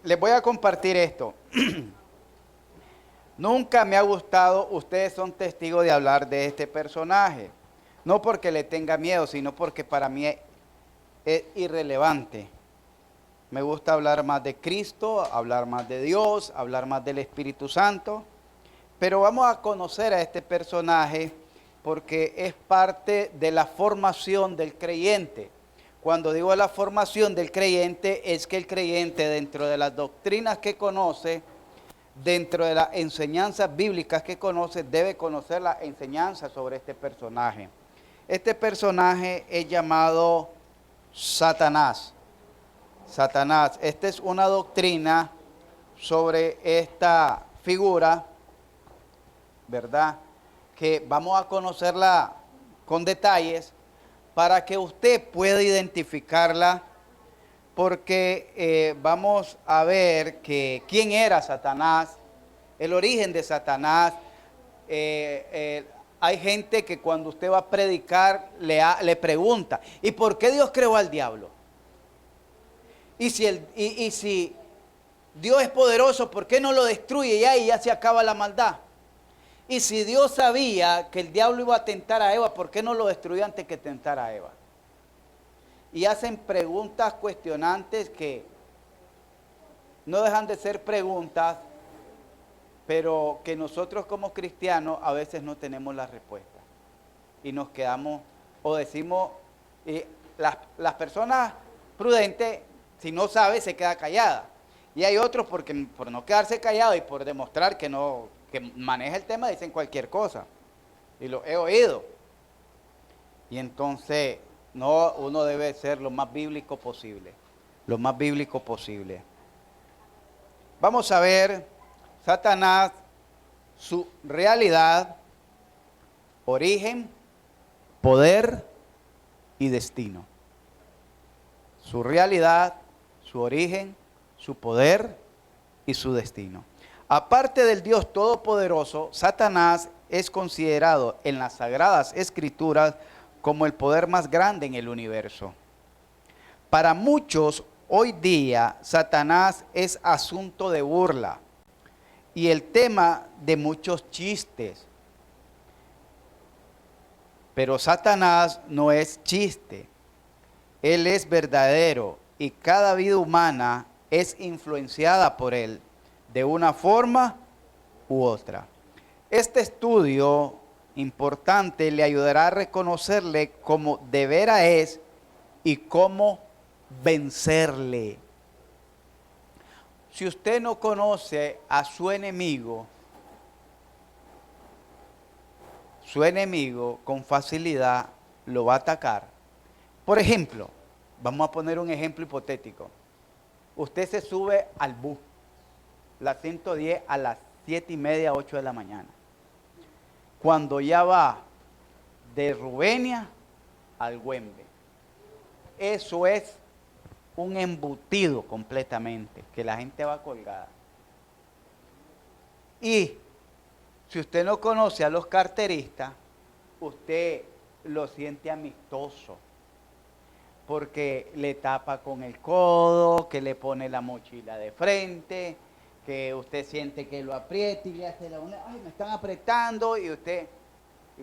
Les voy a compartir esto. Nunca me ha gustado, ustedes son testigos de hablar de este personaje. No porque le tenga miedo, sino porque para mí es irrelevante. Me gusta hablar más de Cristo, hablar más de Dios, hablar más del Espíritu Santo. Pero vamos a conocer a este personaje porque es parte de la formación del creyente. Cuando digo la formación del creyente, es que el creyente, dentro de las doctrinas que conoce, dentro de las enseñanzas bíblicas que conoce, debe conocer la enseñanza sobre este personaje. Este personaje es llamado Satanás. Satanás. Esta es una doctrina sobre esta figura, ¿verdad? Que vamos a conocerla con detalles para que usted pueda identificarla, porque vamos a ver quién era Satanás, el origen de Satanás. Hay gente que cuando usted va a predicar le pregunta, ¿y por qué Dios creó al diablo? Y si Dios es poderoso, ¿por qué no lo destruye y ya se acaba la maldad? Y si Dios sabía que el diablo iba a tentar a Eva, ¿por qué no lo destruyó antes que tentara a Eva? Y hacen preguntas cuestionantes que no dejan de ser preguntas, pero que nosotros como cristianos a veces no tenemos la respuesta. Y nos quedamos, o decimos, las personas prudentes, si no sabe, se queda callada. Y hay otros por no quedarse callado y por demostrar que maneja el tema, dicen cualquier cosa. Y lo he oído. Y entonces, uno debe ser lo más bíblico posible. Lo más bíblico posible. Vamos a ver Satanás, su realidad, origen, poder y destino. Su realidad, su origen, su poder y su destino. Aparte del Dios Todopoderoso, Satanás es considerado en las Sagradas Escrituras como el poder más grande en el universo. Para muchos, hoy día, Satanás es asunto de burla y el tema de muchos chistes. Pero Satanás no es chiste. Él es verdadero y cada vida humana es influenciada por él de una forma u otra. Este estudio importante le ayudará a reconocerle como de veras es y cómo vencerle. Si usted no conoce a su enemigo con facilidad lo va a atacar. Por ejemplo, vamos a poner un ejemplo hipotético. Usted se sube al bus, la 110 a las 7:30, 8 de la mañana. Cuando ya va de Rubenia al Güembe. Eso es un embutido completamente, que la gente va colgada. Y si usted no conoce a los carteristas, usted lo siente amistoso, porque le tapa con el codo, que le pone la mochila de frente, que usted siente que lo aprieta y le hace ay, me están apretando, y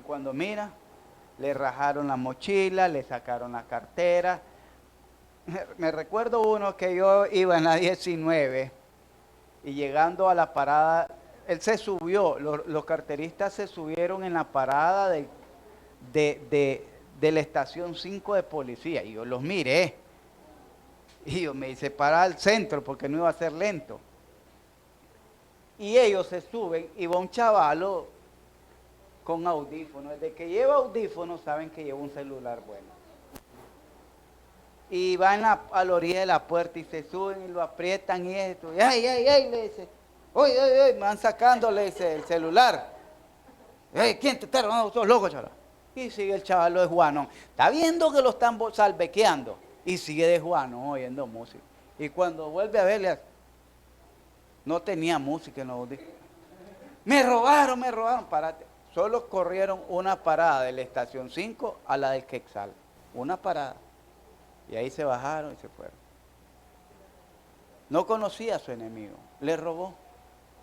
cuando mira, le rajaron la mochila, le sacaron la cartera. Me recuerdo uno que yo iba en la 19 y llegando a la parada, él se subió, los carteristas se subieron en la parada de la estación 5 de policía, y yo los miré, y yo me hice parar al centro porque no iba a ser lento. Y ellos se suben y va un chavalo con audífonos. Desde que lleva audífonos saben que lleva un celular bueno. Y van a la orilla de la puerta y se suben y lo aprietan y esto. Y ay, le dice, oye, me van sacando, le dice, el celular. ¿Quién te está robando? Sos loco, chaval. Y sigue el chaval de Juanón. Está viendo que lo están salvequeando. Y sigue de Juanón oyendo música. Y cuando vuelve a verle, no tenía música en los audífonos. Me robaron, párate. Solo corrieron una parada de la estación 5 a la del Quexal. Una parada. Y ahí se bajaron y se fueron. No conocía a su enemigo, le robó,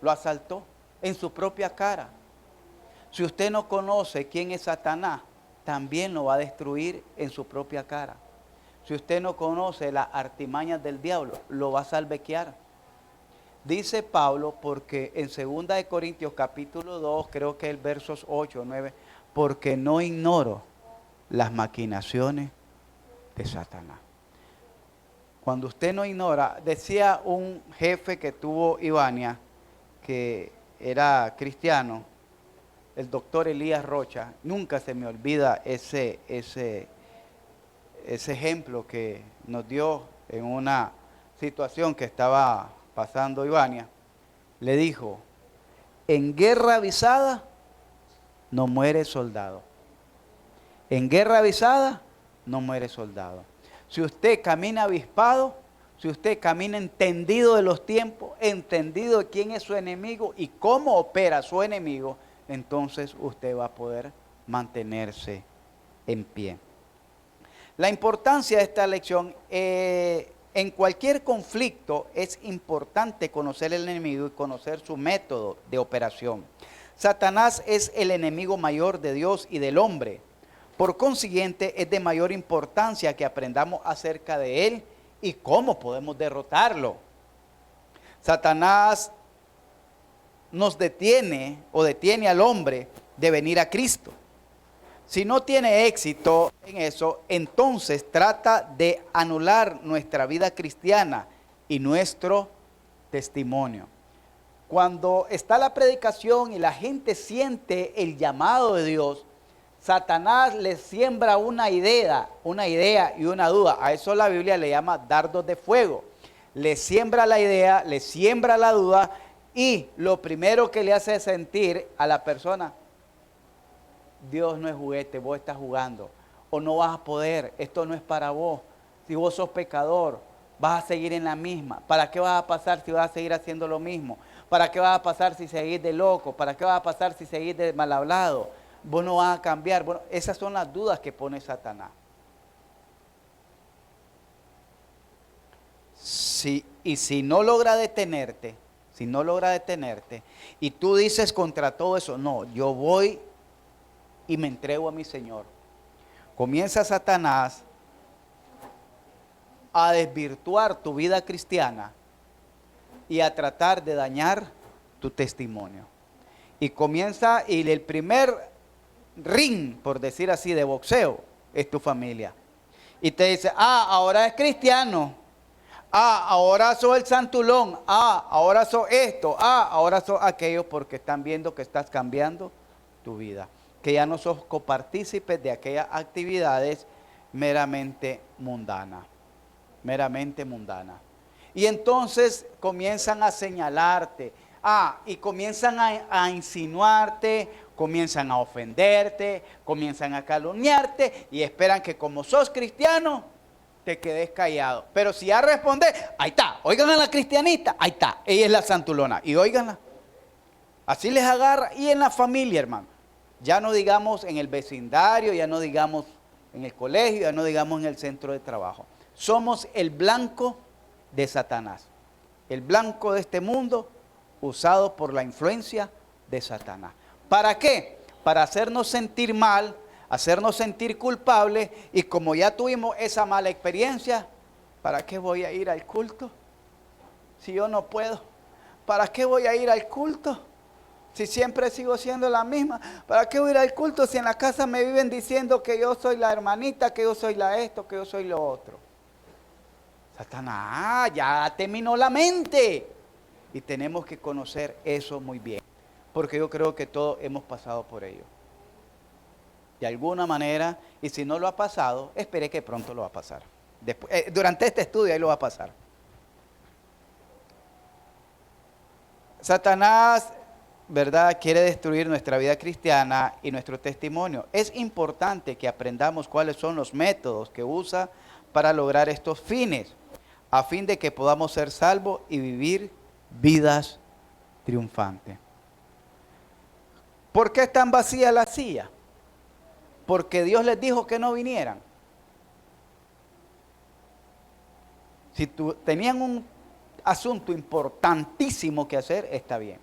lo asaltó en su propia cara. Si usted no conoce quién es Satanás, también lo va a destruir en su propia cara. Si usted no conoce las artimañas del diablo, lo va a salvequear. Dice Pablo, porque en 2 Corintios capítulo 2, creo que el versos 8 o 9, porque no ignoro las maquinaciones de Satanás. Cuando usted no ignora, decía un jefe que tuvo Ivania, que era cristiano, el doctor Elías Rocha, nunca se me olvida ese ejemplo que nos dio en una situación que estaba pasando Ivania. Le dijo, en guerra avisada no muere soldado. En guerra avisada no muere soldado. Si usted camina avispado, si usted camina entendido de los tiempos, entendido de quién es su enemigo y cómo opera su enemigo, entonces usted va a poder mantenerse en pie. La importancia de esta lección, en cualquier conflicto es importante conocer el enemigo y conocer su método de operación. Satanás es el enemigo mayor de Dios y del hombre. Por consiguiente, es de mayor importancia que aprendamos acerca de él y cómo podemos derrotarlo. Satanás nos detiene o detiene al hombre de venir a Cristo. Si no tiene éxito en eso, entonces trata de anular nuestra vida cristiana y nuestro testimonio. Cuando está la predicación y la gente siente el llamado de Dios, Satanás le siembra una idea y una duda. A eso la Biblia le llama dardos de fuego. Le siembra la idea, le siembra la duda y lo primero que le hace sentir a la persona, Dios no es juguete, vos estás jugando. O no vas a poder, esto no es para vos. Si vos sos pecador, vas a seguir en la misma. ¿Para qué vas a pasar si vas a seguir haciendo lo mismo? ¿Para qué vas a pasar si seguís de loco? ¿Para qué vas a pasar si seguís de mal hablado? Vos no vas a cambiar. Bueno, esas son las dudas que pone Satanás. Y si no logra detenerte, y tú dices contra todo eso, no, yo voy y me entrego a mi Señor. Comienza Satanás a desvirtuar tu vida cristiana y a tratar de dañar tu testimonio. Y el primer ring, por decir así, de boxeo, es tu familia. Y te dice, ahora es cristiano. Ahora soy el santulón. Ahora soy esto. Ahora soy aquello, porque están viendo que estás cambiando tu vida. Que ya no sos copartícipes de aquellas actividades meramente mundanas. Y entonces comienzan a señalarte. Y comienzan a insinuarte, comienzan a ofenderte, comienzan a calumniarte y esperan que como sos cristiano, te quedes callado. Pero si ya respondes, ahí está, oigan a la cristianita, ahí está, ella es la santulona, y óiganla. Así les agarra, y en la familia, hermano. Ya no digamos en el vecindario, ya no digamos en el colegio, ya no digamos en el centro de trabajo. Somos el blanco de Satanás, el blanco de este mundo, usado por la influencia de Satanás. ¿Para qué? Para hacernos sentir mal, hacernos sentir culpables, y como ya tuvimos esa mala experiencia, ¿para qué voy a ir al culto si yo no puedo? ¿Para qué voy a ir al culto si siempre sigo siendo la misma? ¿Para qué voy a ir al culto si en la casa me viven diciendo que yo soy la hermanita, que yo soy la esto, que yo soy lo otro? Satanás ya terminó la mente. Y tenemos que conocer eso muy bien, porque yo creo que todos hemos pasado por ello. De alguna manera, y si no lo ha pasado, espere que pronto lo va a pasar. Durante este estudio ahí lo va a pasar. Satanás, ¿verdad?, quiere destruir nuestra vida cristiana y nuestro testimonio. Es importante que aprendamos cuáles son los métodos que usa para lograr estos fines, a fin de que podamos ser salvos y vivir vidas triunfantes. ¿Por qué están vacías las sillas? Porque Dios les dijo que no vinieran. Si tenían un asunto importantísimo que hacer, está bien.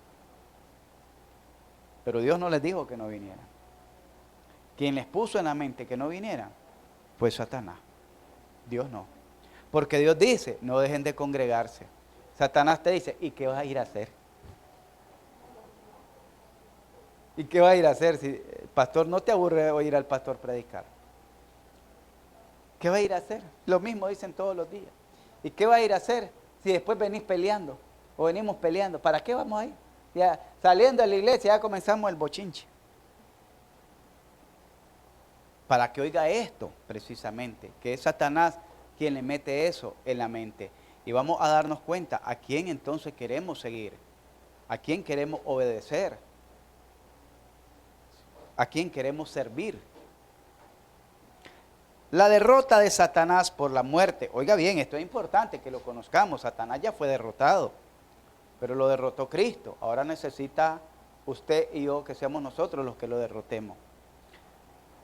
Pero Dios no les dijo que no vinieran. Quien les puso en la mente que no vinieran fue Satanás. Dios no. Porque Dios dice, no dejen de congregarse. Satanás te dice, ¿y qué vas a ir a hacer? ¿Y qué vas a ir a hacer? Si, pastor, ¿no te aburre oír al pastor predicar? ¿Qué va a ir a hacer? Lo mismo dicen todos los días. ¿Y qué va a ir a hacer si después venís peleando? O venimos peleando. ¿Para qué vamos a ir? Ya saliendo de la iglesia ya comenzamos el bochinche. Para que oiga esto, precisamente, que es Satanás quien le mete eso en la mente. Y vamos a darnos cuenta a quién entonces queremos seguir, a quién queremos obedecer, a quién queremos servir. La derrota de Satanás por la muerte. Oiga bien, esto es importante que lo conozcamos. Satanás ya fue derrotado, pero lo derrotó Cristo. Ahora necesita usted y yo que seamos nosotros los que lo derrotemos.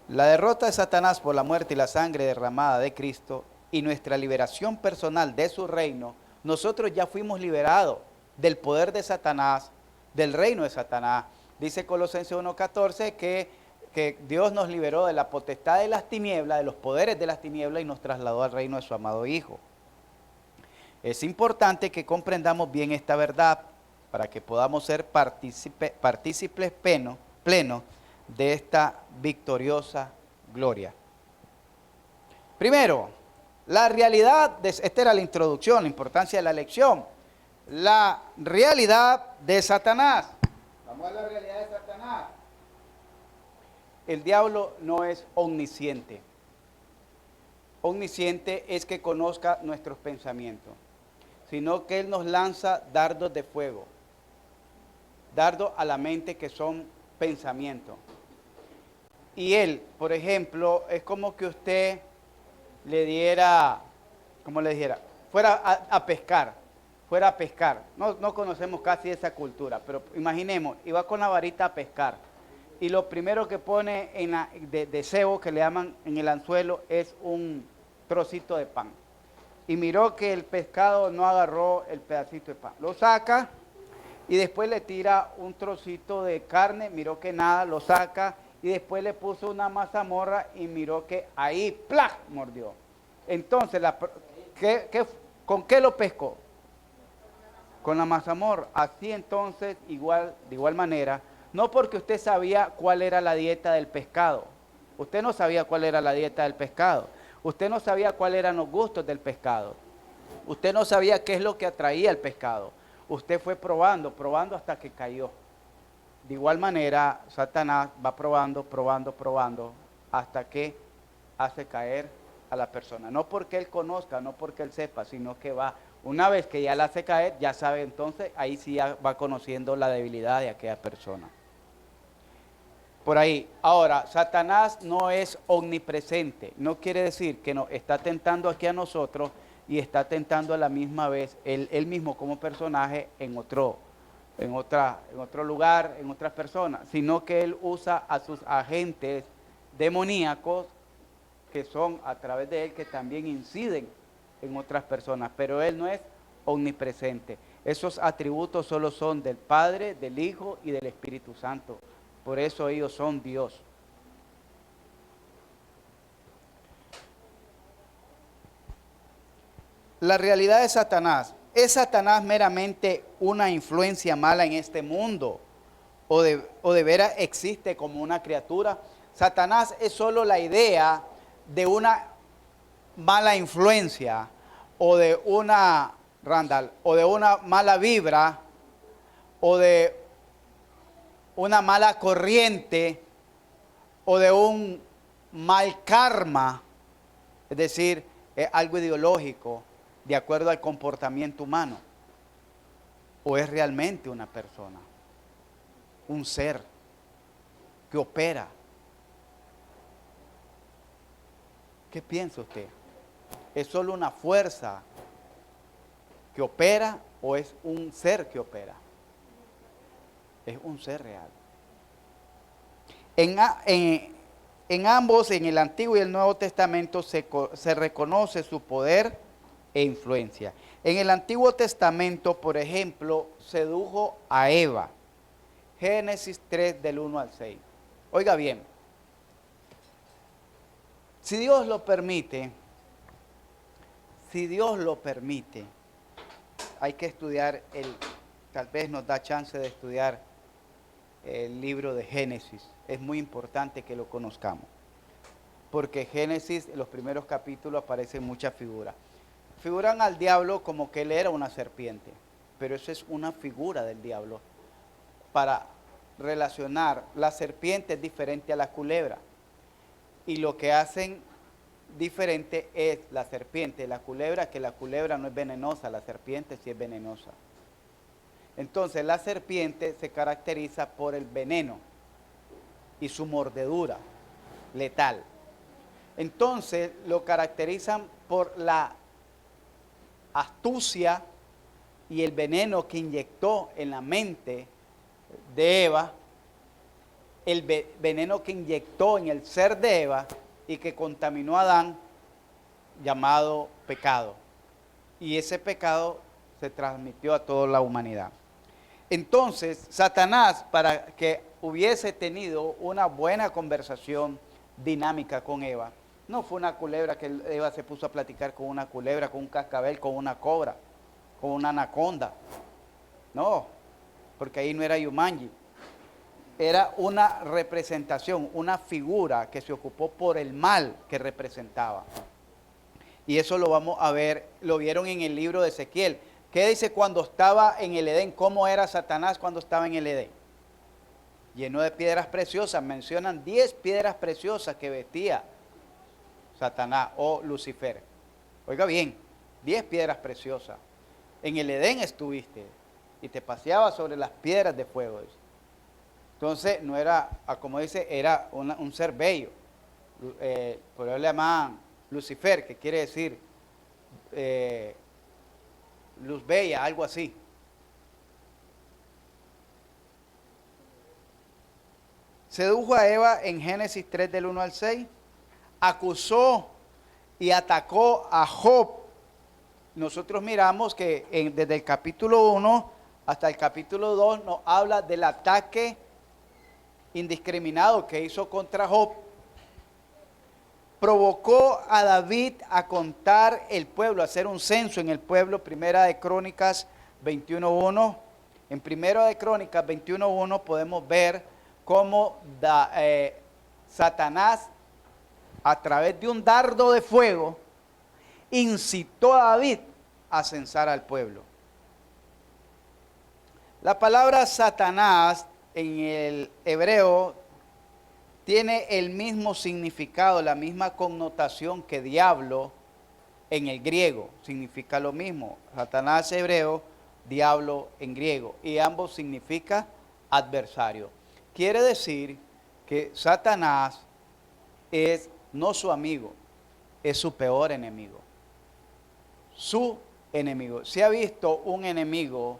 La derrota de Satanás por la muerte y la sangre derramada de Cristo y nuestra liberación personal de su reino, nosotros ya fuimos liberados del poder de Satanás, del reino de Satanás. Dice Colosenses 1:14 que Dios nos liberó de la potestad de las tinieblas, de los poderes de las tinieblas y nos trasladó al reino de su amado Hijo. Es importante que comprendamos bien esta verdad para que podamos ser partícipes plenos de esta victoriosa gloria. Primero, la realidad, esta era la introducción, la importancia de la lección. La realidad de Satanás. Vamos a la realidad de Satanás. El diablo no es omnisciente. Omnisciente es que conozca nuestros pensamientos, sino que él nos lanza dardos de fuego. Dardos a la mente que son pensamientos. Y él, por ejemplo, es como que usted le diera, como le dijera, fuera a pescar. No conocemos casi esa cultura, pero imaginemos, iba con la varita a pescar. Y lo primero que pone de cebo, que le llaman en el anzuelo, es un trocito de pan. Y miró que el pescado no agarró el pedacito de pan. Lo saca y después le tira un trocito de carne, miró que nada, lo saca y después le puso una mazamorra y miró que ahí, ¡plac!, mordió. Entonces, ¿con qué lo pescó? Con la mazamorra. Así entonces, de igual manera, no porque usted sabía cuál era la dieta del pescado. Usted no sabía cuál era la dieta del pescado. Usted no sabía cuáles eran los gustos del pescado. Usted no sabía qué es lo que atraía el pescado. Usted fue probando hasta que cayó. De igual manera, Satanás va probando, hasta que hace caer a la persona. No porque él conozca, no porque él sepa, sino que va, una vez que ya la hace caer, ya sabe entonces, ahí sí ya va conociendo la debilidad de aquella persona. Por ahí. Ahora, Satanás no es omnipresente. No quiere decir que nos está tentando aquí a nosotros y está tentando a la misma vez él mismo como personaje en otro lugar, en otras personas, sino que él usa a sus agentes demoníacos que son a través de él que también inciden en otras personas, pero él no es omnipresente. Esos atributos solo son del Padre, del Hijo y del Espíritu Santo. Por eso ellos son Dios. La realidad de Satanás. ¿Es Satanás meramente una influencia mala en este mundo? ¿O de veras existe como una criatura? Satanás es solo la idea de una mala influencia o de una mala vibra o de una mala corriente o de un mal karma, es decir, es algo ideológico de acuerdo al comportamiento humano, o es realmente una persona, un ser que opera. ¿Qué piensa usted? ¿Es solo una fuerza que opera o es un ser que opera? Es un ser real. En ambos, en el Antiguo y el Nuevo Testamento, se reconoce su poder e influencia. En el Antiguo Testamento, por ejemplo, sedujo a Eva. Génesis 3 del 1 al 6. Oiga bien, si Dios lo permite, hay que estudiar tal vez nos da chance de estudiar el libro de Génesis. Es muy importante que lo conozcamos, porque Génesis, en los primeros capítulos aparecen muchas figuras. Figuran al diablo como que él era una serpiente, pero eso es una figura del diablo. Para relacionar, la serpiente es diferente a la culebra, y lo que hacen diferente es la serpiente, la culebra, que la culebra no es venenosa, la serpiente sí es venenosa. Entonces la serpiente se caracteriza por el veneno y su mordedura letal. Entonces lo caracterizan por la astucia y el veneno que inyectó en la mente de Eva, el veneno que inyectó en el ser de Eva y que contaminó a Adán, llamado pecado. Y ese pecado se transmitió a toda la humanidad. Entonces, Satanás, para que hubiese tenido una buena conversación dinámica con Eva, no fue una culebra que Eva se puso a platicar con una culebra, con un cascabel, con una cobra, con una anaconda. No, porque ahí no era Yumanji. Era una representación, una figura que se ocupó por el mal que representaba. Y eso lo vamos a ver, lo vieron en el libro de Ezequiel. ¿Qué dice cuando estaba en el Edén? ¿Cómo era Satanás cuando estaba en el Edén? Lleno de piedras preciosas. Mencionan 10 piedras preciosas que vestía Satanás o Lucifer. Oiga bien, 10 piedras preciosas. En el Edén estuviste y te paseabas sobre las piedras de fuego. Entonces, no era, como dice, era un ser bello. Por eso le llamaban Lucifer, que quiere decir luz bella, algo así. Sedujo a Eva en Génesis 3 del 1 al 6. Acusó y atacó a Job. Nosotros miramos que desde el capítulo 1 hasta el capítulo 2 nos habla del ataque indiscriminado que hizo contra Job. Provocó a David a contar el pueblo, a hacer un censo en el pueblo. Primera de Crónicas 21.1. En Primera de Crónicas 21.1 podemos ver cómo Satanás, a través de un dardo de fuego, incitó a David a censar al pueblo. La palabra Satanás en el hebreo tiene el mismo significado, la misma connotación que diablo en el griego. Significa lo mismo. Satanás hebreo, diablo en griego. Y ambos significa adversario. Quiere decir que Satanás es no su amigo, es su peor enemigo. Su enemigo. Si ha visto un enemigo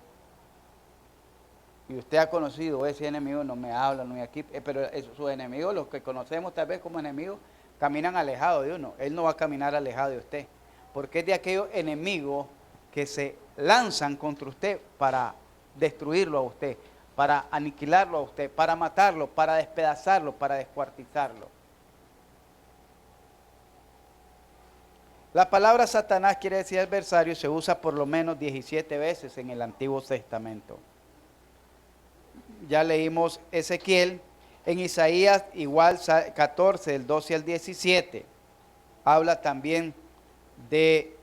y usted ha conocido ese enemigo, no me habla, no me aquí, pero sus enemigos, los que conocemos tal vez como enemigos, caminan alejados de uno. Él no va a caminar alejado de usted, porque es de aquellos enemigos que se lanzan contra usted para destruirlo a usted, para aniquilarlo a usted, para matarlo, para despedazarlo, para descuartizarlo. La palabra Satanás quiere decir adversario, se usa por lo menos 17 veces en el Antiguo Testamento. Ya leímos Ezequiel, en Isaías igual 14, del 12 al 17, habla también de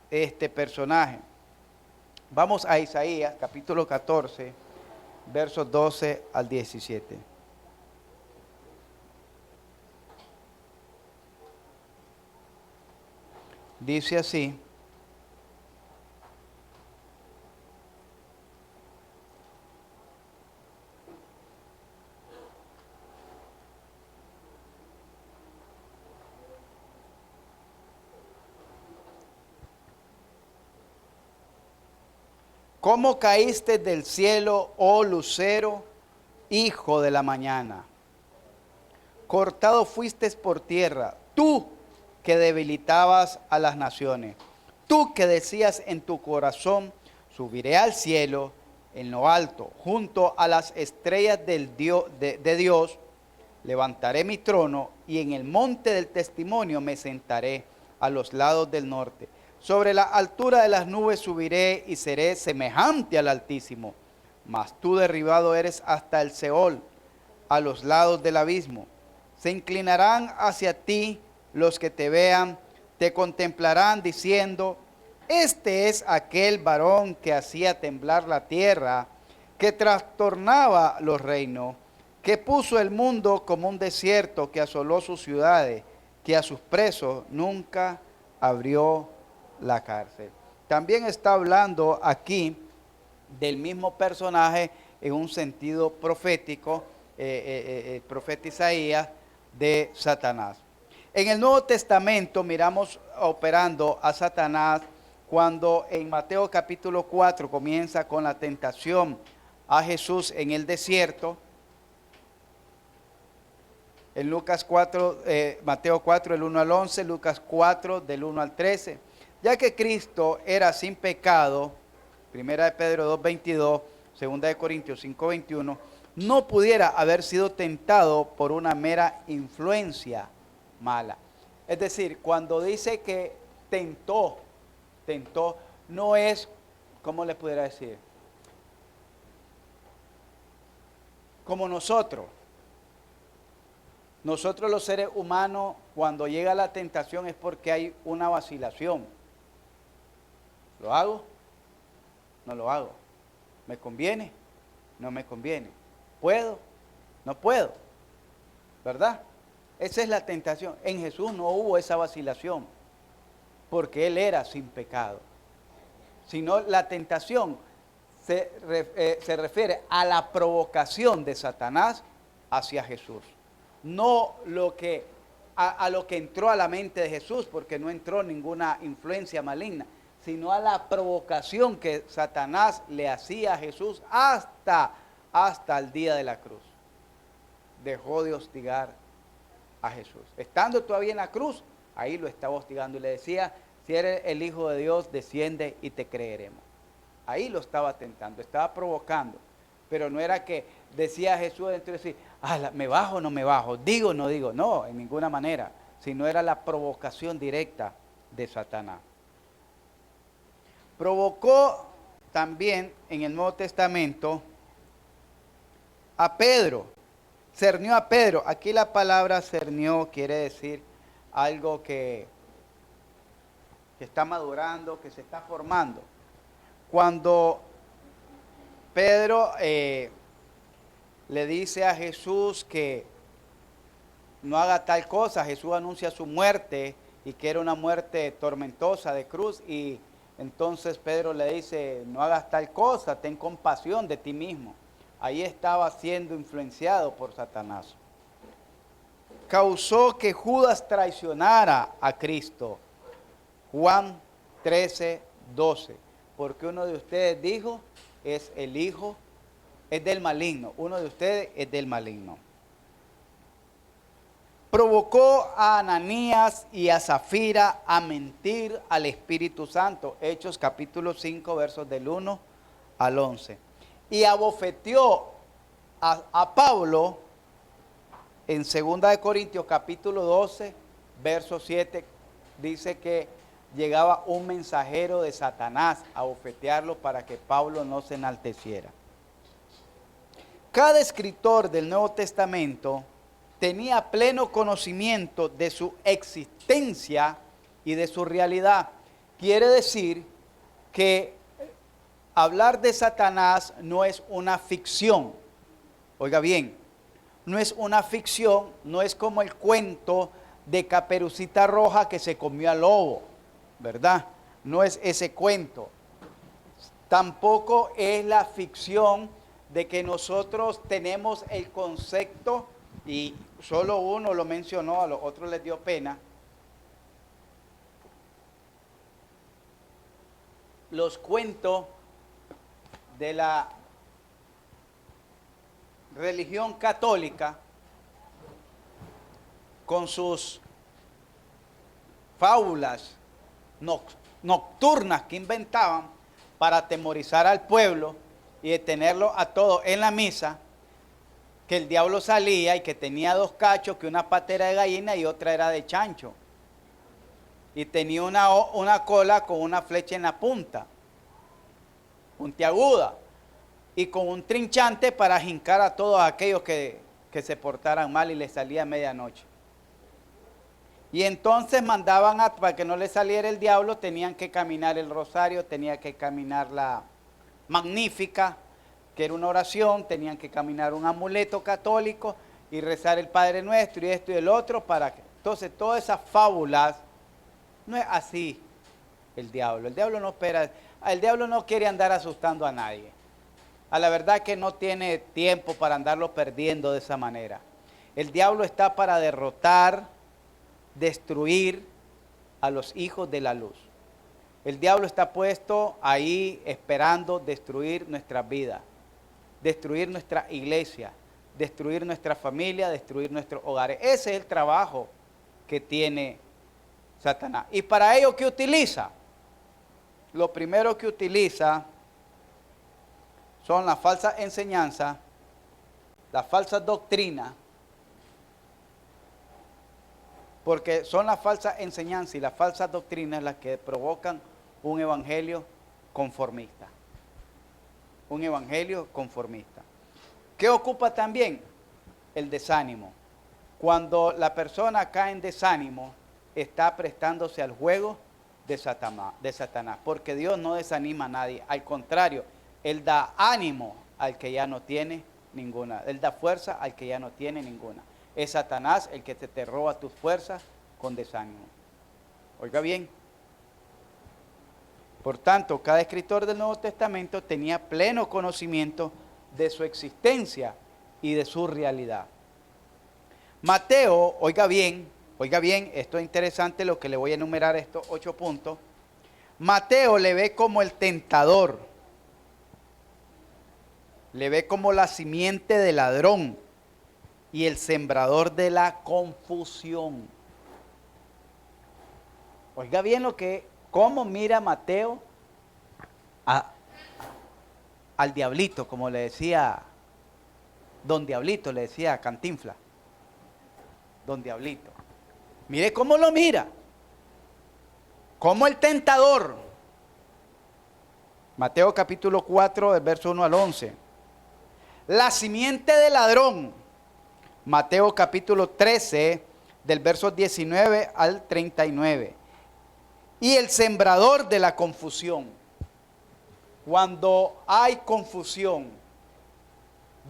este personaje. Vamos a Isaías capítulo 14, versos 12 al 17. Dice así: ¿cómo caíste del cielo, oh lucero, hijo de la mañana? Cortado fuiste por tierra, tú que debilitabas a las naciones, Tú que decías en tu corazón, subiré al cielo en lo alto, junto a las estrellas de Dios, levantaré mi trono y en el monte del testimonio me sentaré a los lados del norte. Sobre la altura de las nubes subiré y seré semejante al Altísimo. Mas tú derribado eres hasta el Seol, a los lados del abismo. Se inclinarán hacia ti los que te vean, te contemplarán diciendo, este es aquel varón que hacía temblar la tierra, que trastornaba los reinos, que puso el mundo como un desierto, que asoló sus ciudades, que a sus presos nunca abrió la cárcel. También está hablando aquí del mismo personaje en un sentido profético, el profeta Isaías, de Satanás. En el Nuevo Testamento miramos operando a Satanás cuando en Mateo capítulo 4 comienza con la tentación a Jesús en el desierto. En Lucas 4, Mateo 4 del 1 al 11, Lucas 4 del 1 al 13. Ya que Cristo era sin pecado, 1 de Pedro 2:22, 2 de Corintios 5:21, no pudiera haber sido tentado por una mera influencia mala. Es decir, cuando dice que tentó, no es, ¿cómo le pudiera decir? Como nosotros los seres humanos, cuando llega la tentación es porque hay una vacilación. ¿Lo hago? No lo hago. ¿Me conviene? No me conviene. ¿Puedo? No puedo. ¿Verdad? Esa es la tentación. En Jesús no hubo esa vacilación, porque Él era sin pecado. Sino la tentación se refiere a la provocación de Satanás hacia Jesús. No a lo que entró a la mente de Jesús, porque no entró ninguna influencia maligna, sino a la provocación que Satanás le hacía a Jesús hasta el día de la cruz. Dejó de hostigar a Jesús. Estando todavía en la cruz, ahí lo estaba hostigando y le decía, si eres el Hijo de Dios, desciende y te creeremos. Ahí lo estaba tentando, estaba provocando. Pero no era que decía Jesús dentro de sí, ¿me bajo o no me bajo? ¿Digo o no digo? No, en ninguna manera. Sino era la provocación directa de Satanás. Provocó también en el Nuevo Testamento a Pedro. Cernió a Pedro. Aquí la palabra cernió quiere decir algo que está madurando, que se está formando. Cuando Pedro le dice a Jesús que no haga tal cosa, Jesús anuncia su muerte y que era una muerte tormentosa de cruz, y entonces Pedro le dice, no hagas tal cosa, ten compasión de ti mismo. Ahí estaba siendo influenciado por Satanás. Causó que Judas traicionara a Cristo. Juan 13:12. Porque uno de ustedes dijo, es el hijo, es del maligno. Uno de ustedes es del maligno. Provocó a Ananías y a Zafira a mentir al Espíritu Santo. Hechos capítulo 5, versos del 1 al 11. Y abofeteó a Pablo en 2 de Corintios capítulo 12, verso 7. Dice que llegaba un mensajero de Satanás a abofetearlo para que Pablo no se enalteciera. Cada escritor del Nuevo Testamento tenía pleno conocimiento de su existencia y de su realidad. Quiere decir que hablar de Satanás no es una ficción. Oiga bien, no es una ficción, no es como el cuento de Caperucita Roja que se comió al lobo, ¿verdad? No es ese cuento. Tampoco es la ficción de que nosotros tenemos el concepto, y solo uno lo mencionó, a los otros les dio pena. Los cuentos de la religión católica con sus fábulas nocturnas que inventaban para atemorizar al pueblo y detenerlo a todos en la misa, que el diablo salía y que tenía 2 cachos, que una pata era de gallina y otra era de chancho. Y tenía una cola con una flecha en la punta, puntiaguda, y con un trinchante para jincar a todos aquellos que se portaran mal y les salía a medianoche. Y entonces mandaban, para que no les saliera el diablo, tenían que caminar el rosario, tenían que caminar la Magnífica, que era una oración, tenían que caminar un amuleto católico y rezar el Padre Nuestro y esto y el otro para que... Entonces, todas esas fábulas, no es así el diablo. El diablo no espera, el diablo no quiere andar asustando a nadie. A la verdad que no tiene tiempo para andarlo perdiendo de esa manera. El diablo está para derrotar, destruir a los hijos de la luz. El diablo está puesto ahí esperando destruir nuestras vidas, destruir nuestra iglesia, destruir nuestra familia, destruir nuestros hogares. Ese es el trabajo que tiene Satanás. ¿Y para ello qué utiliza? Lo primero que utiliza son las falsas enseñanzas, las falsas doctrinas, porque son las falsas enseñanzas y las falsas doctrinas las que provocan un evangelio conformista. Un evangelio conformista. ¿Qué ocupa también? El desánimo. Cuando la persona cae en desánimo, está prestándose al juego de Satanás, porque Dios no desanima a nadie, al contrario, Él da ánimo al que ya no tiene ninguna, Él da fuerza al que ya no tiene ninguna. Es Satanás el que te roba tus fuerzas con desánimo. Oiga bien. Por tanto, cada escritor del Nuevo Testamento tenía pleno conocimiento de su existencia y de su realidad. Mateo, oiga bien, esto es interesante lo que le voy a enumerar estos 8 puntos. Mateo le ve como el tentador, le ve como la simiente del ladrón y el sembrador de la confusión. Oiga bien cómo mira Mateo al diablito, como le decía Don Diablito, le decía Cantinflas. Don Diablito. Mire cómo lo mira. Como el tentador. Mateo capítulo 4, del verso 1 al 11. La simiente del ladrón. Mateo capítulo 13, del verso 19 al 39. Y el sembrador de la confusión. Cuando hay confusión,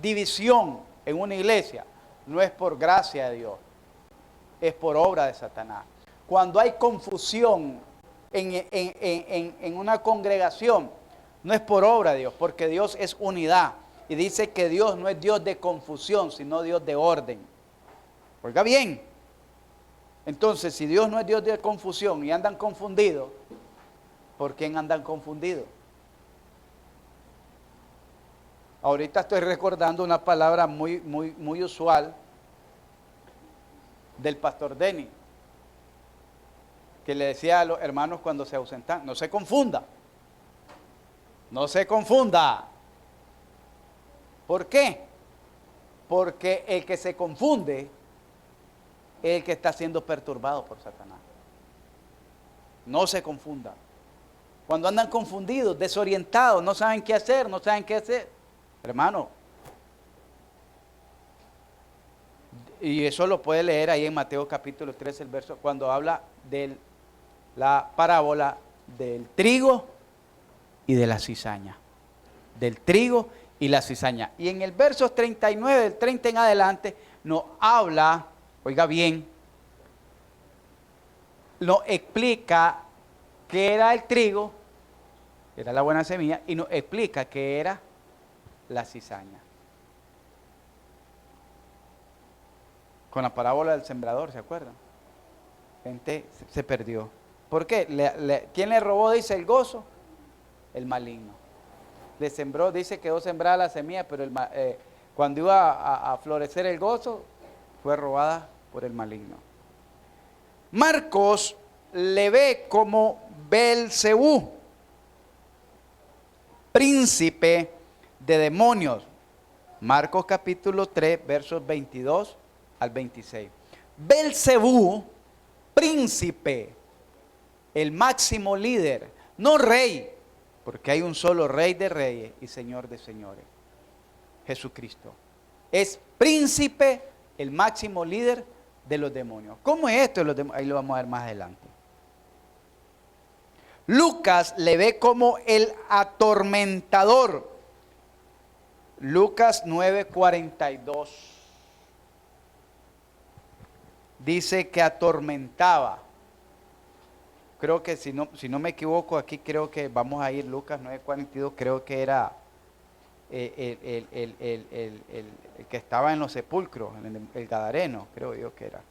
división en una iglesia, no es por gracia de Dios, es por obra de Satanás. Cuando hay confusión en una congregación, no es por obra de Dios, porque Dios es unidad. Y dice que Dios no es Dios de confusión, sino Dios de orden. Oiga bien. Entonces, si Dios no es Dios de confusión y andan confundidos, ¿por quién andan confundidos? Ahorita estoy recordando una palabra muy usual del pastor Denny, que le decía a los hermanos cuando se ausentan: no se confunda, no se confunda. ¿Por qué? Porque el que se confunde es el que está siendo perturbado por Satanás. No se confunda. Cuando andan confundidos, desorientados, no saben qué hacer, hermano, y eso lo puede leer ahí en Mateo capítulo 13, el verso, cuando habla de la parábola del trigo y de la cizaña. Del trigo y la cizaña. Y en el verso 39, del 30 en adelante, nos habla, oiga bien, nos explica qué era el trigo, era la buena semilla, y nos explica qué era la cizaña. Con la parábola del sembrador, ¿se acuerdan? Gente se perdió. ¿Por qué? ¿Quién le robó, dice, el gozo? El maligno. Le sembró, dice, quedó sembrada la semilla, pero cuando iba a florecer el gozo, fue robada por el maligno. Marcos le ve como Belcebú, príncipe de demonios. Marcos capítulo 3, versos 22 al 26. Belcebú, príncipe, el máximo líder, no rey, porque hay un solo rey de reyes y señor de señores, Jesucristo. Es príncipe, el máximo líder de los demonios. ¿Cómo es esto? Ahí lo vamos a ver más adelante. Lucas le ve como el atormentador. Lucas 9:42. Dice que atormentaba. Creo que si no me equivoco, aquí creo que vamos a ir Lucas 9:42, creo que era el que estaba en los sepulcros, el gadareno, creo yo que era.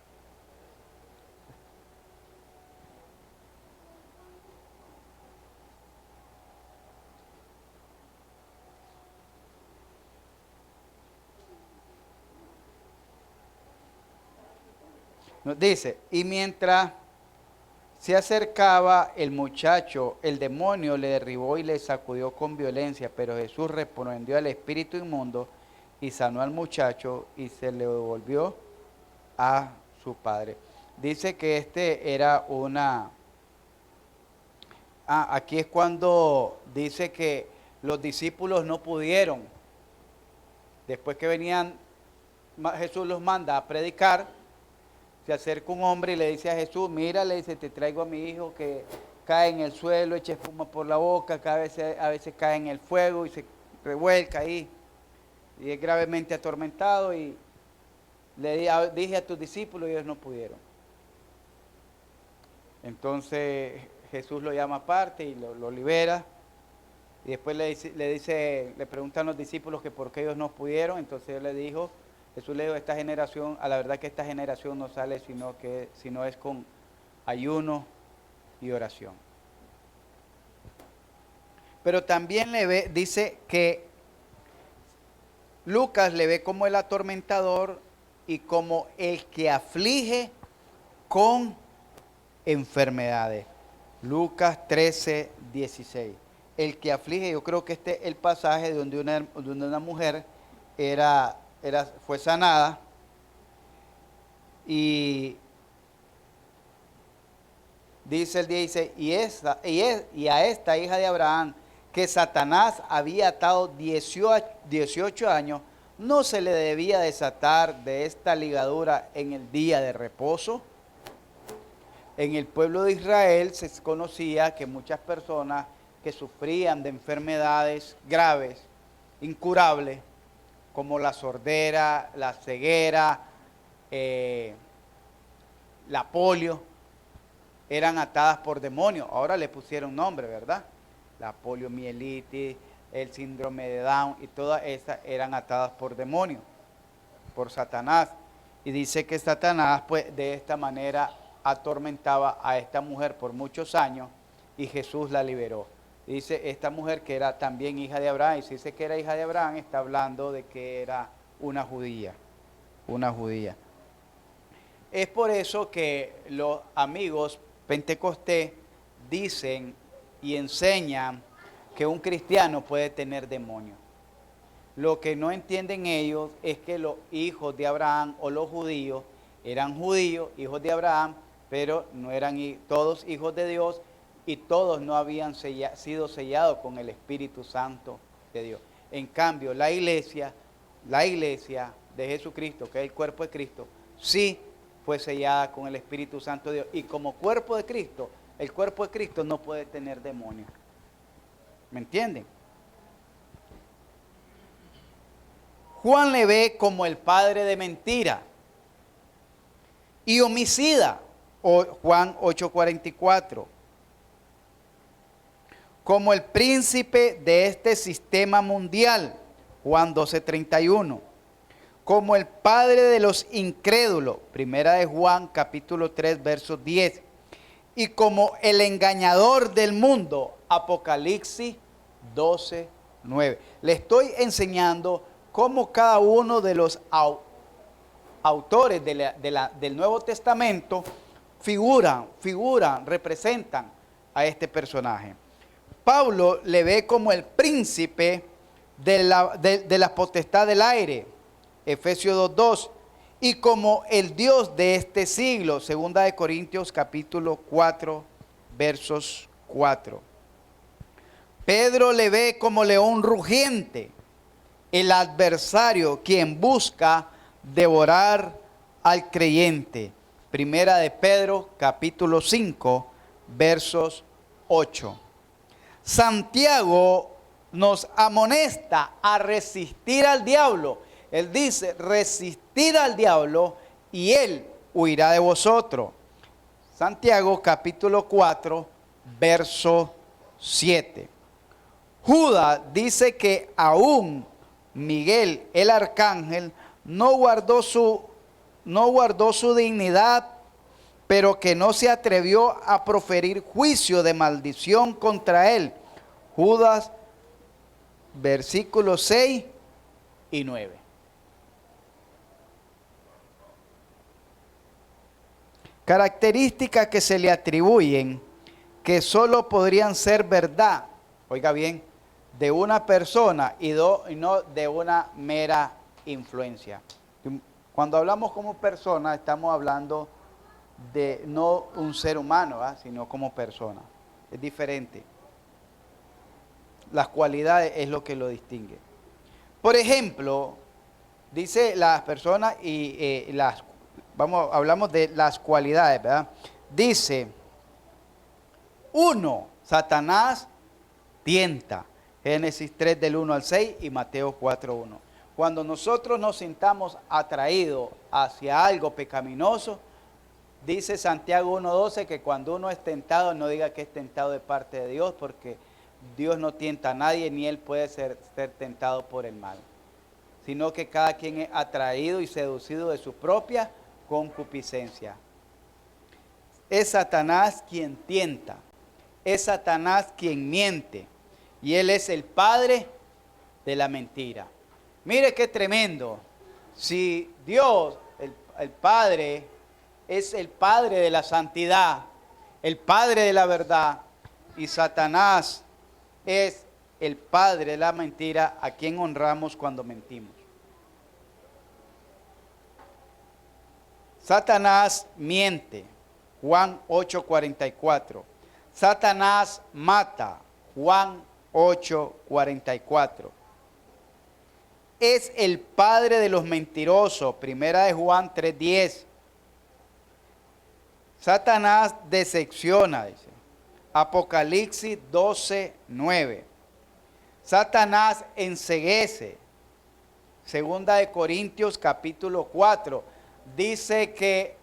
Nos dice, y mientras se acercaba el muchacho, el demonio le derribó y le sacudió con violencia, pero Jesús reprendió al espíritu inmundo y sanó al muchacho y se le devolvió a su padre. Dice que este era una... aquí es cuando dice que los discípulos no pudieron, después que venían, Jesús los manda a predicar. Se acerca un hombre y le dice a Jesús, mira, le dice, te traigo a mi hijo que cae en el suelo, echa espuma por la boca, que a veces cae en el fuego y se revuelca ahí. Y es gravemente atormentado y le dije a tus discípulos y ellos no pudieron. Entonces Jesús lo llama aparte y lo libera. Y después le preguntan a los discípulos que por qué ellos no pudieron. Entonces él le dijo, Jesús le dijo, esta generación, a la verdad que esta generación no sale sino es con ayuno y oración. Pero también dice que Lucas le ve como el atormentador y como el que aflige con enfermedades. Lucas 13, 16. El que aflige, yo creo que este es el pasaje donde una mujer fue sanada y dice el 16, y a esta hija de Abraham que Satanás había atado 18 años, ¿no se le debía desatar de esta ligadura en el día de reposo? En el pueblo de Israel se conocía que muchas personas que sufrían de enfermedades graves, incurables, como la sordera, la ceguera, la polio, eran atadas por demonios. Ahora le pusieron nombre, ¿verdad? La poliomielitis, el síndrome de Down y todas esas eran atadas por demonios, por Satanás. Y dice que Satanás, pues, de esta manera atormentaba a esta mujer por muchos años y Jesús la liberó. Dice esta mujer que era también hija de Abraham, y si dice que era hija de Abraham, está hablando de que era una judía, una judía. Es por eso que los amigos pentecostés dicen y enseñan que un cristiano puede tener demonios. Lo que no entienden ellos es que los hijos de Abraham o los judíos eran judíos, hijos de Abraham, pero no eran todos hijos de Dios y todos no habían sido sellados con el Espíritu Santo de Dios. En cambio, la iglesia de Jesucristo, que es el cuerpo de Cristo, sí fue sellada con el Espíritu Santo de Dios. Y como cuerpo de Cristo, el cuerpo de Cristo no puede tener demonios. ¿Me entienden? Juan le ve como el padre de mentira y homicida, Juan 8:44. Como el príncipe de este sistema mundial, Juan 12:31. Como el padre de los incrédulos, primera de Juan capítulo 3, verso 10. Y como el engañador del mundo, Apocalipsis 12:9. Le estoy enseñando cómo cada uno de los autores del Nuevo Testamento figuran, representan a este personaje. Pablo le ve como el príncipe de la potestad del aire, Efesios 2:2, y como el Dios de este siglo, 2 Corintios capítulo 4, versos 4. Pedro le ve como león rugiente, el adversario quien busca devorar al creyente. Primera de Pedro capítulo 5, versos 8. Santiago nos amonesta a resistir al diablo. Él dice, resistir al diablo y él huirá de vosotros. Santiago capítulo 4, verso 7. Judas dice que aún Miguel el arcángel no guardó su dignidad, pero que no se atrevió a proferir juicio de maldición contra él. Judas, versículos 6 y 9. Características que se le atribuyen que solo podrían ser verdad, oiga bien, de una persona y no de una mera influencia. Cuando hablamos como persona, estamos hablando de no un ser humano, ¿verdad?, sino como persona. Es diferente. Las cualidades es lo que lo distingue. Por ejemplo, dice las personas y hablamos de las cualidades, ¿verdad? Dice, 1, Satanás tienta. Génesis 3 del 1 al 6 y Mateo 4, 1. Cuando nosotros nos sintamos atraídos hacia algo pecaminoso, dice Santiago 1:12 que cuando uno es tentado, no diga que es tentado de parte de Dios, porque Dios no tienta a nadie, ni él puede ser tentado por el mal, sino que cada quien es atraído y seducido de su propia concupiscencia. Es Satanás quien tienta, es Satanás quien miente, y él es el padre de la mentira. Mire qué tremendo. Si Dios, el Padre, es el Padre de la santidad, el Padre de la verdad, y Satanás es el padre de la mentira, a quien honramos cuando mentimos. Satanás miente, Juan 8:44. Satanás mata, Juan 8:44. Es el padre de los mentirosos, primera de Juan 3:10. Satanás decepciona, dice, Apocalipsis 12:9. Satanás enceguece, segunda de Corintios capítulo 4, dice que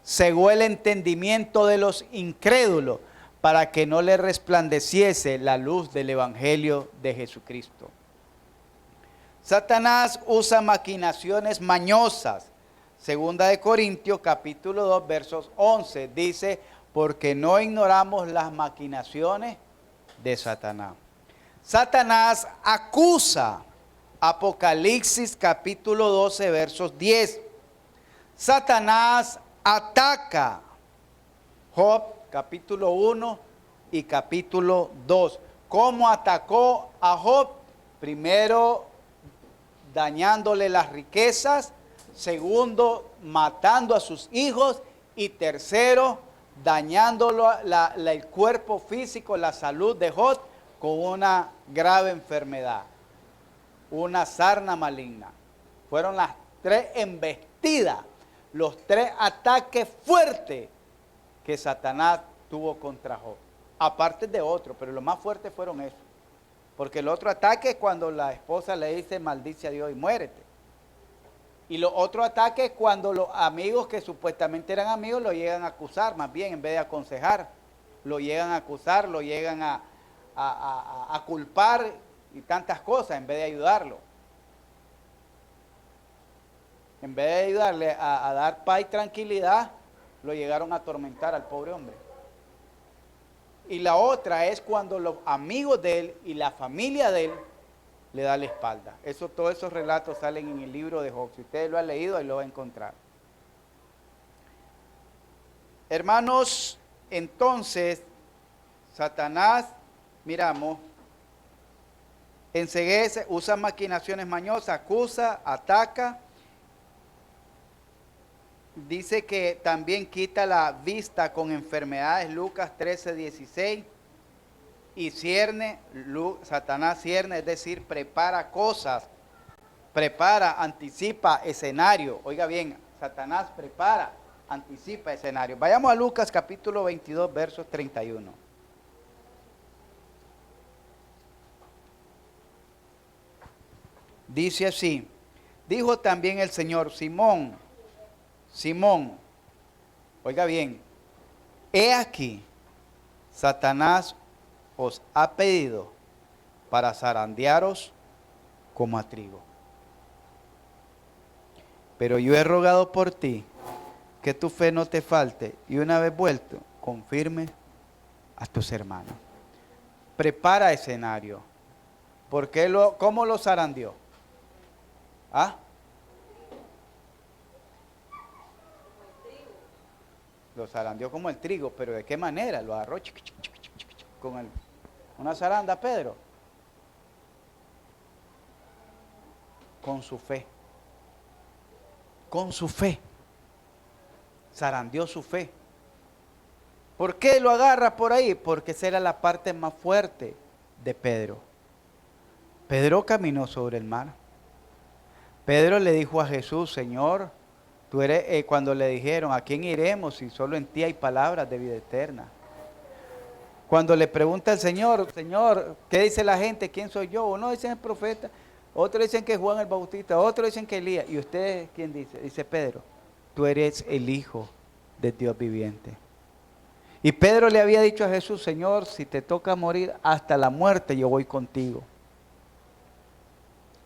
cegó el entendimiento de los incrédulos para que no le resplandeciese la luz del evangelio de Jesucristo. Satanás usa maquinaciones mañosas. Segunda de Corintios capítulo 2 versos 11 dice, porque no ignoramos las maquinaciones de Satanás. Satanás acusa, Apocalipsis capítulo 12 versos 10. Satanás ataca, Job capítulo 1 y capítulo 2. ¿Cómo atacó a Job? Primero, dañándole las riquezas. Segundo, matando a sus hijos. Y tercero, dañándolo el cuerpo físico, la salud de Job, con una grave enfermedad, una sarna maligna. Fueron las 3 embestidas, los 3 ataques fuertes que Satanás tuvo contra Job. Aparte de otros, pero los más fuertes fueron esos. Porque el otro ataque es cuando la esposa le dice, maldice a Dios y muérete. Y los otros ataques es cuando los amigos que supuestamente eran amigos lo llegan a acusar, más bien en vez de aconsejar, lo llegan a acusar, lo llegan a culpar y tantas cosas en vez de ayudarlo. En vez de ayudarle a dar paz y tranquilidad, lo llegaron a atormentar al pobre hombre. Y la otra es cuando los amigos de él y la familia de él le da la espalda. Todos esos relatos salen en el libro de Job. Si ustedes lo han leído, ahí lo van a encontrar. Hermanos, entonces, Satanás, miramos, enceguece, usa maquinaciones mañosas, acusa, ataca. Dice que también quita la vista con enfermedades, Lucas 13:16. Y cierne, Satanás cierne, es decir, prepara cosas, prepara, anticipa escenario. Oiga bien, Satanás prepara, anticipa escenario. Vayamos a Lucas capítulo 22, versos 31. Dice así, dijo también el Señor, Simón, Simón, oiga bien, he aquí, Satanás os ha pedido para zarandearos como a trigo. Pero yo he rogado por ti que tu fe no te falte y una vez vuelto, confirme a tus hermanos. Prepara escenario. ¿Cómo lo zarandeó? ¿Ah? Lo zarandeó como el trigo, pero ¿de qué manera? Lo agarró con una zaranda, Pedro. Con su fe. Con su fe. Zarandeó su fe. ¿Por qué lo agarra por ahí? Porque esa era la parte más fuerte de Pedro. Pedro caminó sobre el mar. Pedro le dijo a Jesús, Señor, tú eres, cuando le dijeron, ¿a quién iremos si solo en ti hay palabras de vida eterna? Cuando le pregunta el Señor, Señor, ¿qué dice la gente? ¿Quién soy yo? Uno dicen el profeta, otros dicen que es Juan el Bautista, otros dicen que Elías. ¿Y usted quién dice? Dice Pedro, tú eres el Hijo de Dios viviente. Y Pedro le había dicho a Jesús, Señor, si te toca morir hasta la muerte, yo voy contigo.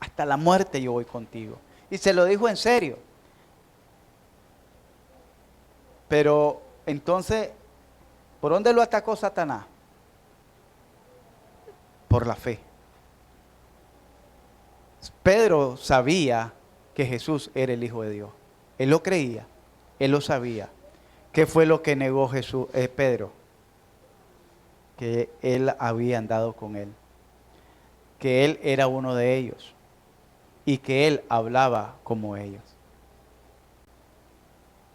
Hasta la muerte yo voy contigo. Y se lo dijo en serio. Pero entonces, ¿por dónde lo atacó Satanás? Por la fe. Pedro sabía que Jesús era el Hijo de Dios. Él lo creía, él lo sabía. ¿Qué fue lo que negó Pedro? Que él había andado con él, que él era uno de ellos y que él hablaba como ellos.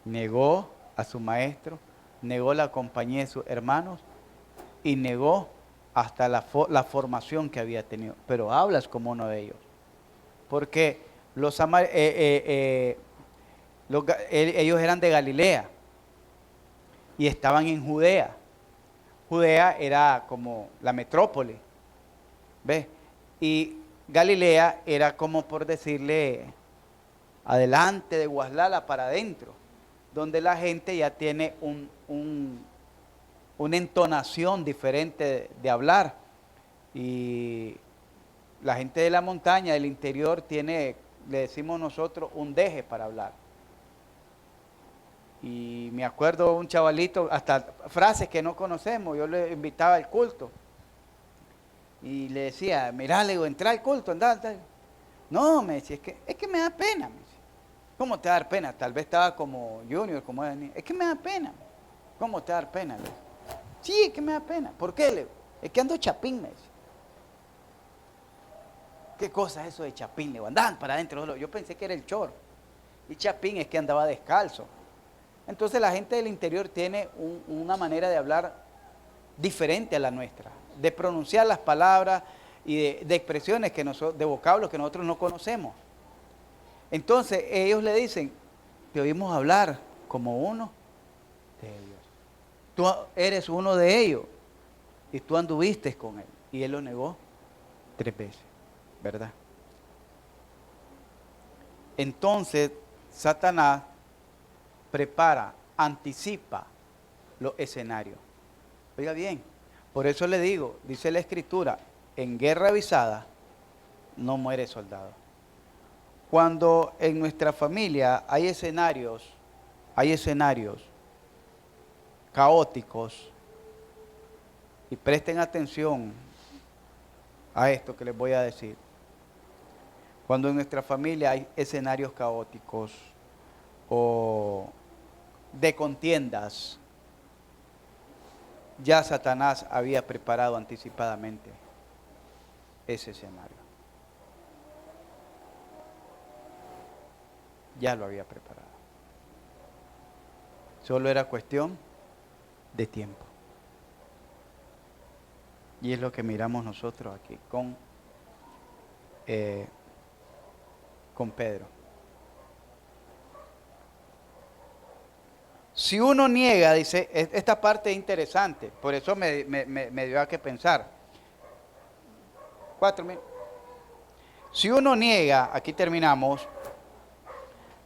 Negó a su maestro, negó la compañía de sus hermanos y negó hasta la formación que había tenido. Pero hablas como uno de ellos. Porque ellos eran de Galilea y estaban en Judea. Judea era como la metrópoli, ¿ves? Y Galilea era como por decirle adelante de Guaslala para adentro, donde la gente ya tiene una entonación diferente de hablar. Y la gente de la montaña, del interior, tiene, le decimos nosotros, un deje para hablar. Y me acuerdo un chavalito, hasta frases que no conocemos, yo le invitaba al culto. Y le decía, mirá, le digo, entra al culto, andá. No, me decía, es que me da pena. Me decía. ¿Cómo te va a dar pena? Tal vez estaba como Junior, como es que me da pena. ¿Cómo te va a dar pena? Le digo. Sí, es que me da pena. ¿Por qué? Le digo, es que ando chapín, me decía. ¿Qué cosa es eso de chapín? Le digo, andan para adentro. Yo pensé que era el chor. Y chapín es que andaba descalzo. Entonces la gente del interior tiene una manera de hablar diferente a la nuestra, de pronunciar las palabras y de expresiones de vocablos que nosotros no conocemos. Entonces ellos le dicen, te oímos hablar como uno de ellos. Tú eres uno de ellos y tú anduviste con él. Y él lo negó 3 veces, ¿verdad? Entonces Satanás prepara, anticipa los escenarios. Oiga bien, por eso le digo, dice la Escritura, en guerra avisada no muere soldado. Cuando en nuestra familia hay escenarios caóticos, y presten atención a esto que les voy a decir. Cuando en nuestra familia hay escenarios caóticos o de contiendas, ya Satanás había preparado anticipadamente ese escenario. Ya lo había preparado. Solo era cuestión de tiempo. Y es lo que miramos nosotros aquí con Pedro. Si uno niega, dice, esta parte es interesante, por eso me dio a qué pensar. 4 minutos. Si uno niega, aquí terminamos,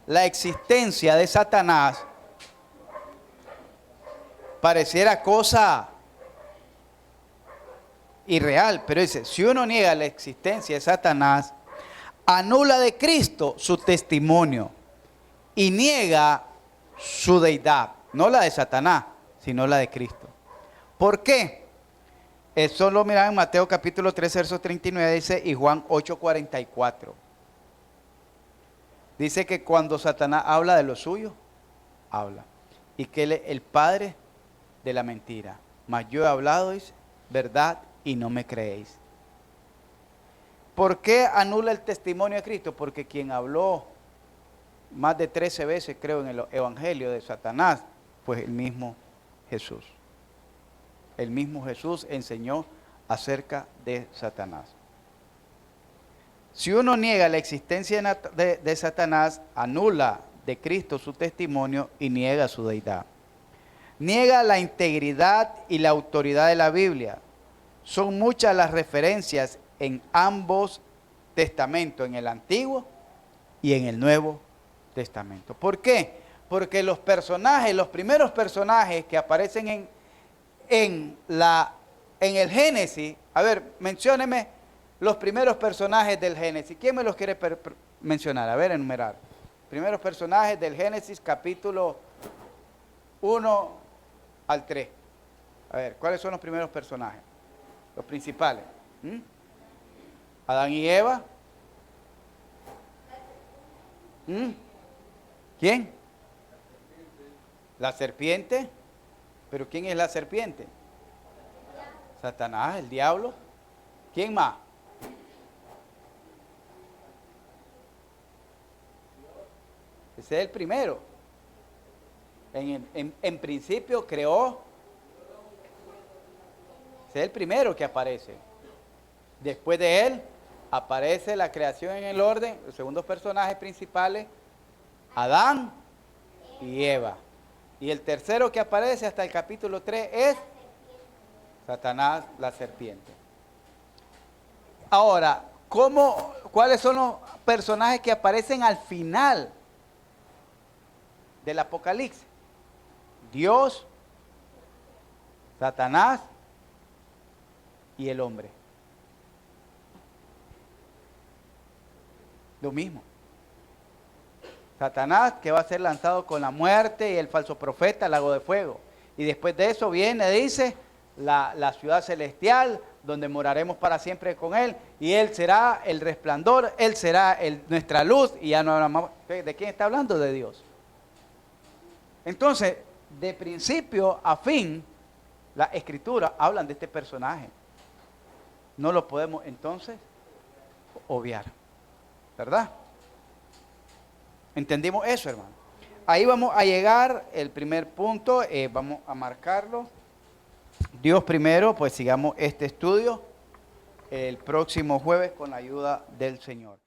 la existencia de Satanás, pareciera cosa irreal, pero dice, si uno niega la existencia de Satanás, anula de Cristo su testimonio y niega su deidad, no la de Satanás, sino la de Cristo. ¿Por qué? Eso lo miran en Mateo capítulo 3, verso 39, dice, y Juan 8, 44. Dice que cuando Satanás habla de lo suyo, habla. Y que él es el padre de la mentira. Mas yo he hablado, dice, verdad, y no me creéis. ¿Por qué anula el testimonio de Cristo? Porque quien habló más de 13 veces, creo, en el evangelio de Satanás, pues el mismo Jesús. El mismo Jesús enseñó acerca de Satanás. Si uno niega la existencia de Satanás, anula de Cristo su testimonio y niega su deidad. Niega la integridad y la autoridad de la Biblia. Son muchas las referencias en ambos testamentos, en el Antiguo y en el Nuevo Testamento. ¿Por qué? Porque los primeros personajes que aparecen en el Génesis, a ver, mencióneme los primeros personajes del Génesis. ¿Quién me los quiere mencionar? A ver, enumerar. Primeros personajes del Génesis, capítulo 1 al 3. A ver, ¿cuáles son los primeros personajes? Los principales. Adán y Eva. ¿Quién? La serpiente. ¿Pero quién es la serpiente? Satanás, el diablo. ¿Quién más? Ese es el primero. En principio creó. Ese es el primero que aparece. Después de él aparece la creación en el orden. Los segundos personajes principales, Adán y Eva. Y el tercero que aparece hasta el capítulo 3 es Satanás, la serpiente. Ahora, ¿cuáles son los personajes que aparecen al final del Apocalipsis? Dios, Satanás y el hombre. Lo mismo. Satanás, que va a ser lanzado con la muerte, y el falso profeta al lago de fuego. Y después de eso viene, dice, la ciudad celestial, donde moraremos para siempre con él, y él será el resplandor, él será nuestra luz, y ya no habrá más. ¿De quién está hablando? De Dios. Entonces, de principio a fin, las escrituras hablan de este personaje. No lo podemos entonces obviar, ¿verdad? ¿Entendimos eso, hermano? Ahí vamos a llegar, el primer punto, vamos a marcarlo. Dios primero, pues sigamos este estudio el próximo jueves con la ayuda del Señor.